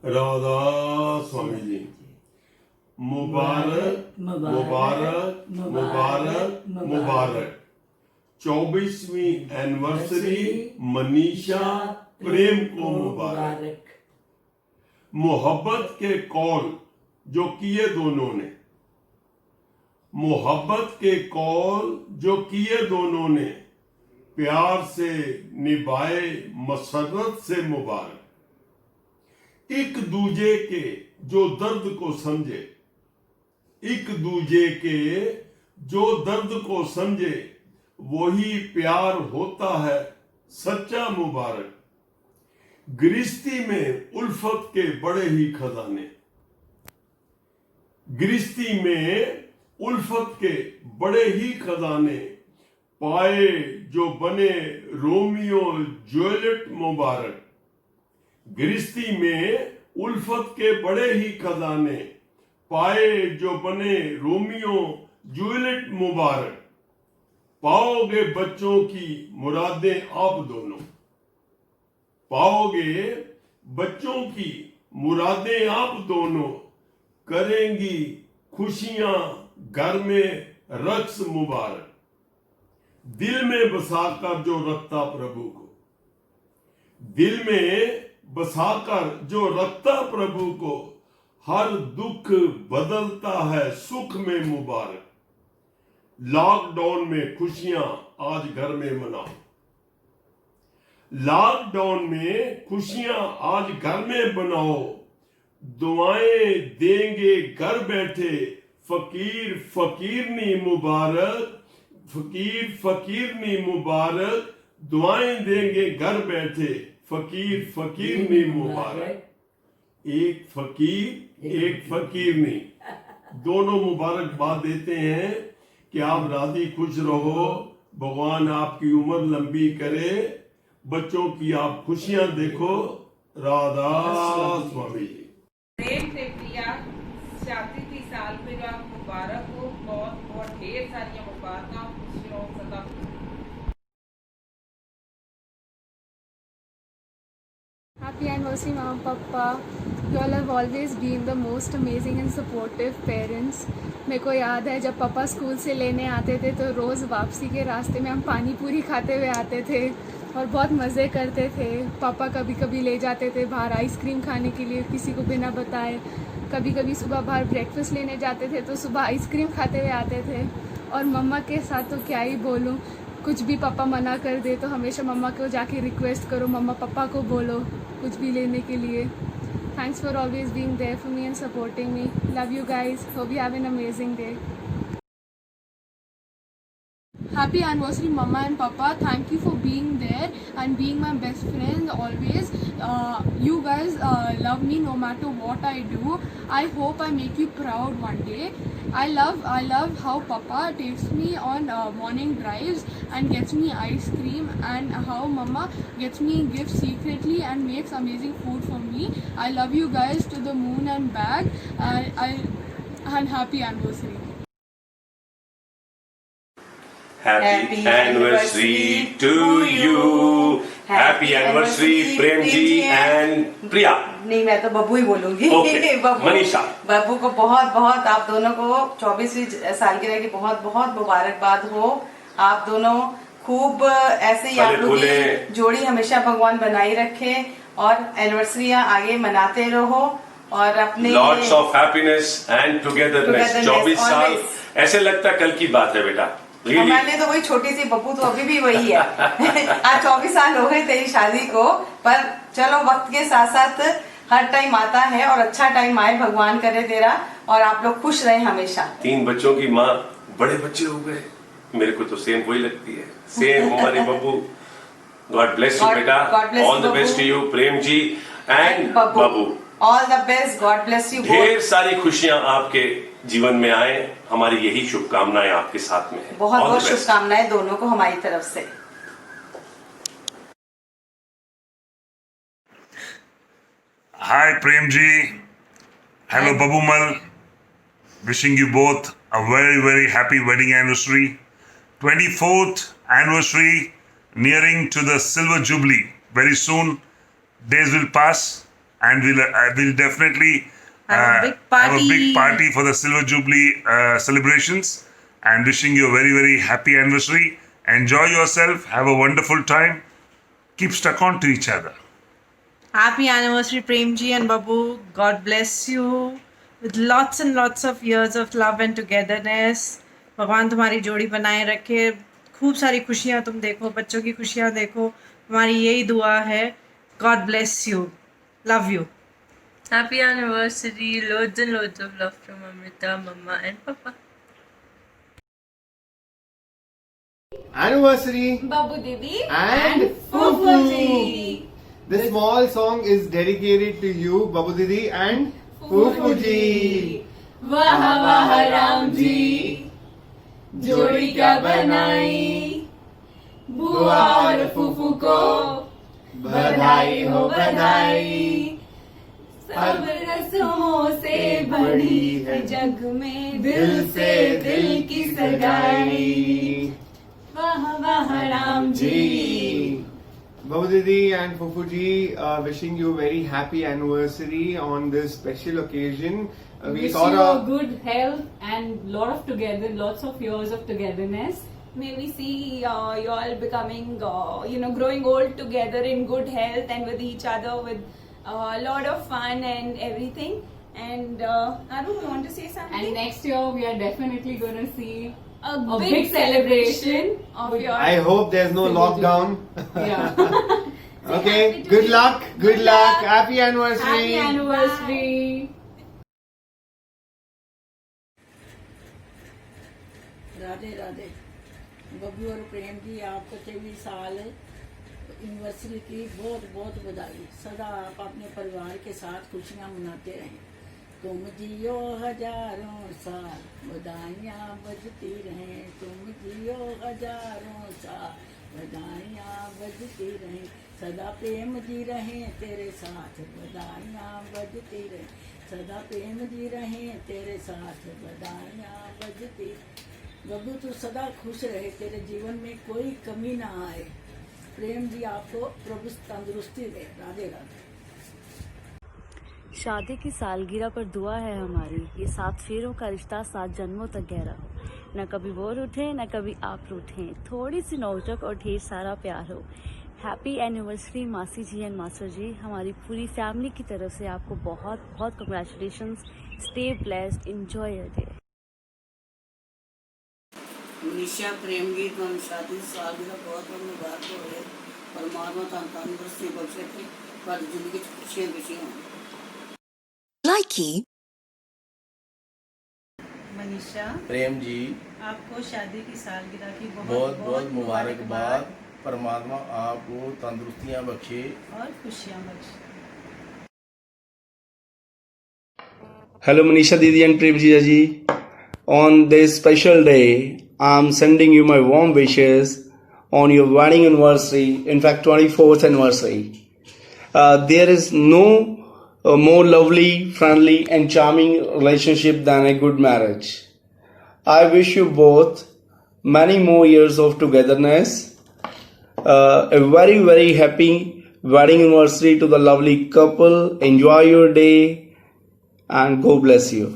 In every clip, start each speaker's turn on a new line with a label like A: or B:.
A: राधा स्वामी जी। मुबारक मुबारक मुबारक मुबारक। 24वीं anniversary Manisha प्रेम को मुबारक। मोहब्बत के कौल जो किए दोनों ने, मोहब्बत के कौल जो किए दोनों ने, प्यार से निभाए मसरत से मुबारक। एक दूजे के जो दर्द को समझे, एक दूजे के जो दर्द को समझे, वही प्यार होता है सच्चा मुबारक। गृहस्थी में उल्फत के बड़े ही खजाने, गृहस्थी में उल्फत के बड़े ही खजाने, पाए जो बने रोमियो जूलियट मुबारक। गृहस्थी में उल्फत के बड़े ही खजाने, पाए जो बने रोमियो जूलियट मुबारक। पाओगे बच्चों की मुरादें आप दोनों, पाओगे बच्चों की मुरादें आप दोनों। करेंगी खुशियां घर में रक्स मुबारक। दिल में बसाकर जो रखता प्रभु को, दिल में बसाकर जो रखता प्रभु को, हर दुख बदलता है सुख में मुबारक। लॉकडाउन में खुशियां आज घर में मनाओ, लॉकडाउन में खुशियां आज घर में बनाओ। दुआएं देंगे घर बैठे फकीर फकीरनी मुबारक, फकीर फकीरनी मुबारक। दुआएं देंगे घर बैठे फकीर फकीरनी मुबारक। एक फकीर एक फकीरनी, दोनों मुबारकबाद देते हैं कि आप राजी खुश रहो, भगवान आपकी उम्र लंबी करे, बच्चों की आप खुशियां देखो। राधा स्वामी।
B: प्रेम से प्रिया शादी की सालगिरह मुबारक हो, बहुत बहुत ढेर सारी मुबारक, खुशियों सदा।
C: Happy anniversary, Mama, Papa. You all have always been the most amazing and supportive parents. मेरे को याद है जब पापा स्कूल से लेने आते थे तो रोज़ वापसी के रास्ते में हम पानी पूरी खाते हुए आते थे और बहुत मज़े करते थे। पापा कभी कभी ले जाते थे बाहर आइसक्रीम खाने के लिए किसी को बिना बताए। कभी कभी सुबह बाहर ब्रेकफास्ट लेने जाते थे तो सुबह आइसक्रीम खाते हुए आते थे। और मम्मा के साथ तो क्या ही बोलूँ, कुछ भी पापा मना कर दे तो हमेशा मम्मा को जाके रिक्वेस्ट करो, मम्मा पापा को बोलो कुछ भी लेने के लिए। Thanks for always being there for me and supporting me. Love you guys, hope you have an amazing day. Happy anniversary, Mama and Papa. Thank you for being there and being my best friends always. You guys love me no matter what I do. I hope I make you proud one day. I love how Papa takes me on morning drives and gets me ice cream, and how Mama gets me gifts secretly and makes amazing food for me. I love you guys to the moon and back. And happy anniversary.
D: Happy anniversary to you. Happy anniversary Prem ji and Priya.
E: नहीं, मैं तो बब्बू ही बोलूंगी।
D: Okay, Manisha.
E: Babbu को बहुत बहुत, आप दोनों को 24वीं सालगिरह की बहुत बहुत मुबारकबाद हो। आप दोनों खूब ऐसे ही आप लोग की जोड़ी हमेशा भगवान बनाई रखे और एनिवर्सरियां आगे मनाते रहो और अपने
D: lots of happiness and togetherness. 24 साल ऐसे लगता है कल की बात है बेटा।
E: मैंने तो वही छोटी सी, बब्बू तो अभी भी वही है। आज 24 साल हो गए तेरी शादी को, पर चलो वक्त के साथ साथ हर टाइम आता है और अच्छा टाइम आए, भगवान करे तेरा और आप लोग खुश रहे हमेशा।
D: 3 बच्चों की माँ, बड़े बच्चे हो गए। मेरे को तो सेम वही लगती है, सेम हमारी बब्बू। गॉड ब्लेस यू बेटा, all the best to you Prem ji and Babbu.
E: All the best, God bless you.
D: ढेर सारी खुशियां आपके जीवन में आए, हमारी यही शुभकामनाएं आपके साथ में है।
E: बहुत बहुत शुभकामनाएं दोनों को हमारी तरफ से।
F: Hi Premji, hello Babumal, wishing you both a very happy wedding anniversary, 24th anniversary, nearing to the silver jubilee. Very soon days will pass and we'll definitely
E: Have a big
F: have a big
E: party.
F: party for the Silver Jubilee celebrations. And wishing you a very, very happy anniversary. Enjoy yourself. Have a wonderful time. Keep stuck on to each other.
E: Happy anniversary, Premji and Babu. God bless you with lots and lots of years of love and togetherness. भगवान तुम्हारी जोड़ी बनाए रखे, खूब सारी खुशियाँ तुम देखो, बच्चों की खुशियाँ देखो, हमारी यही दुआ है. God bless you. Love you.
G: Happy anniversary. Loads and loads of love from Amrita, Mama and Papa.
H: Anniversary
C: Babu Didi
H: and Fufu. The small song is dedicated to you, Babu Didi and Fufu ji.
C: वाह वाह राम जी जोड़ी क्या बनाई बुआ और फूफू को बधाई हो बधाई सब रस्मों से बड़ी है जग में दिल से दिल की सगाई वाह वाह Ram ji.
H: Babu Didi and Fufu ji, wishing you very happy anniversary on this special occasion. We
I: Wish
H: thought
I: you
H: of
I: good health and lots of years of togetherness.
C: May we see you all becoming, growing old together in good health and with each other with a lot of fun and everything. And Aru, you want to say something?
I: And next year we are definitely going to see
C: a
I: big celebration
C: of your.
H: I hope there's no lockdown.
I: Yeah.
H: Okay, good luck, good luck, happy anniversary.
I: Happy anniversary.
J: Radhe Radhe. Babbu और प्रेम जी, आपको 23 साल anniversary की बहुत बहुत बधाई. सदा आप अपने परिवार के साथ खुशियाँ मनाते रहें. तुम जियो हजारों साल, बधाइयाँ बजती रहें. तुम जियो हजारों साल, बधाइयाँ बजती रहें. सदा प्रेम जी रहें तेरे साथ, बधाइयाँ बजती रहें. सदा प्रेम जी रहें तेरे साथ, बधाइयाँ बजती. बब्बू तू सदा खुश रहे, तेरे जीवन में कोई कमी ना आए. प्रेम जी आपको प्रभु तंदुरुस्ती दे. राधे राधे.
K: शादी की सालगिरह पर दुआ है हमारी, ये 7 फेरों का रिश्ता 7 जन्मों तक गहरा हो. न कभी वो रूठे न कभी आप रूठे, थोड़ी सी नौटक और ढेर सारा प्यार हो. हैप्पी एनिवर्सरी मासी जी एंड मास्टर जी. हमारी पूरी फैमिली की तरफ से आपको बहुत बहुत congratulations. Stay blessed, enjoy your day.
J: Manisha Prem ji को शादी सालगिरह बहुत बहुत मुबारक हो. परमात्मा तंदुरुस्ती बख्शे कि पर जिंदगी खुशियां खुशियां हो.
E: मनीषा
L: प्रेम जी,
E: आपको शादी की सालगिरह की
L: बहुत बहुत मुबारकबाद. परमात्मा आपको तंदुरुस्तियां बख्शे
E: और खुशियां बख्शे.
M: Hello Manisha Didi and Prem Ji. On this special day, I'm sending you my warm wishes on your wedding anniversary, in fact 24th anniversary. There is no more lovely, friendly and charming relationship than a good marriage. I wish you both many more years of togetherness. A very very happy wedding anniversary to the lovely couple. Enjoy your day and God bless you.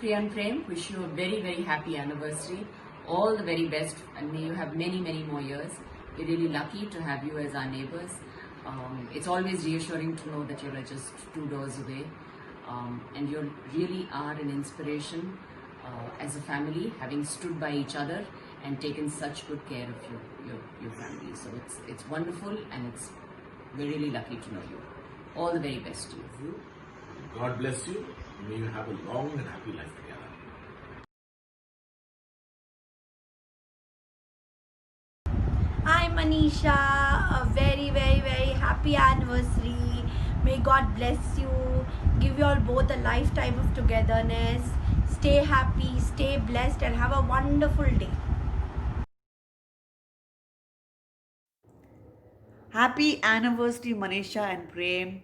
N: Priya and Prem, wish you a very very happy anniversary. All the very best and may you have many many more years. We're really lucky to have you as our neighbors. It's always reassuring to know that you're just 2 doors away. And you really are an inspiration as a family, having stood by each other and taken such good care of your family. So it's wonderful and we're really lucky to know you. All the very best to you.
O: God bless you. May you have a long and happy life together.
P: Hi Manisha, a very very very happy anniversary. May God bless you, give you all both a lifetime of togetherness. Stay happy, stay blessed and have a wonderful day.
Q: Happy anniversary Manisha and Prem.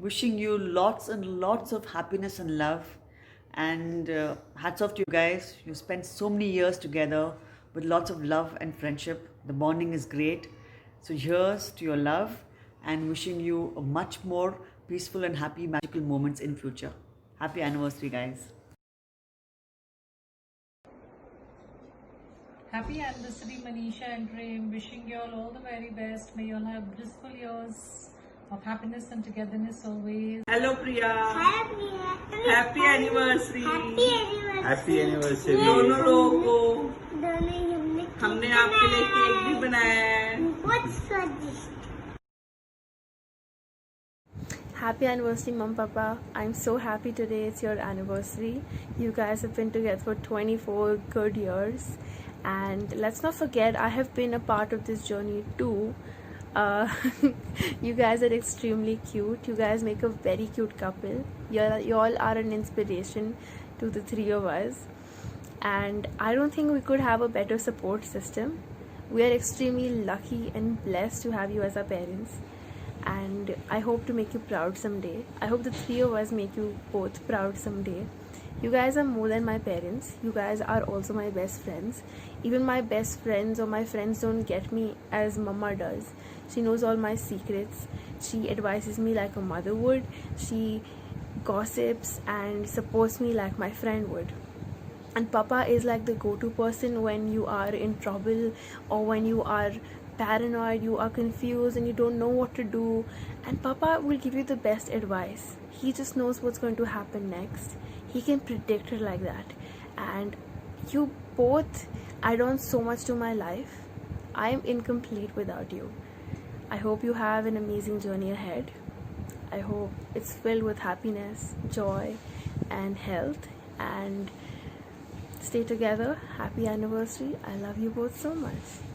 Q: Wishing you lots and lots of happiness and love. And hats off to you guys. You spent so many years together with lots of love and friendship. The bonding is great. So here's to your love and wishing you a much more peaceful and happy magical moments in future. Happy anniversary, guys.
R: Happy anniversary, Manisha and Prem. Wishing you all the very best. May you all have blissful years of happiness and togetherness always.
S: Hello, Priya.
T: Hi, Priya.
S: Happy anniversary.
T: Happy anniversary.
L: Happy anniversary.
S: दोनों लोगों को
T: दोनों
S: हमने आपके लिए cake भी बनाया है.
T: बहुत स्वादिष्ट.
C: Happy anniversary, Mom, Papa. I'm so happy today. It's your anniversary. You guys have been together for 24 good years. And let's not forget, I have been a part of this journey too. You guys are extremely cute. You guys make a very cute couple. You all are an inspiration to the three of us. And I don't think we could have a better support system. We are extremely lucky and blessed to have you as our parents. And I hope to make you proud someday. I hope the three of us make you both proud someday. You guys are more than my parents. You guys are also my best friends. Even my best friends or my friends don't get me as Mama does. She knows all my secrets. She advises me like a mother would. She gossips and supports me like my friend would. And Papa is like the go-to person when you are in trouble or when you are paranoid, you are confused and you don't know what to do. And Papa will give you the best advice. He just knows what's going to happen next. He can predict it like that. And you both add on so much to my life. I am incomplete without you. I hope you have an amazing journey ahead. I hope it's filled with happiness, joy and health. And stay together. Happy anniversary. I love you both so much.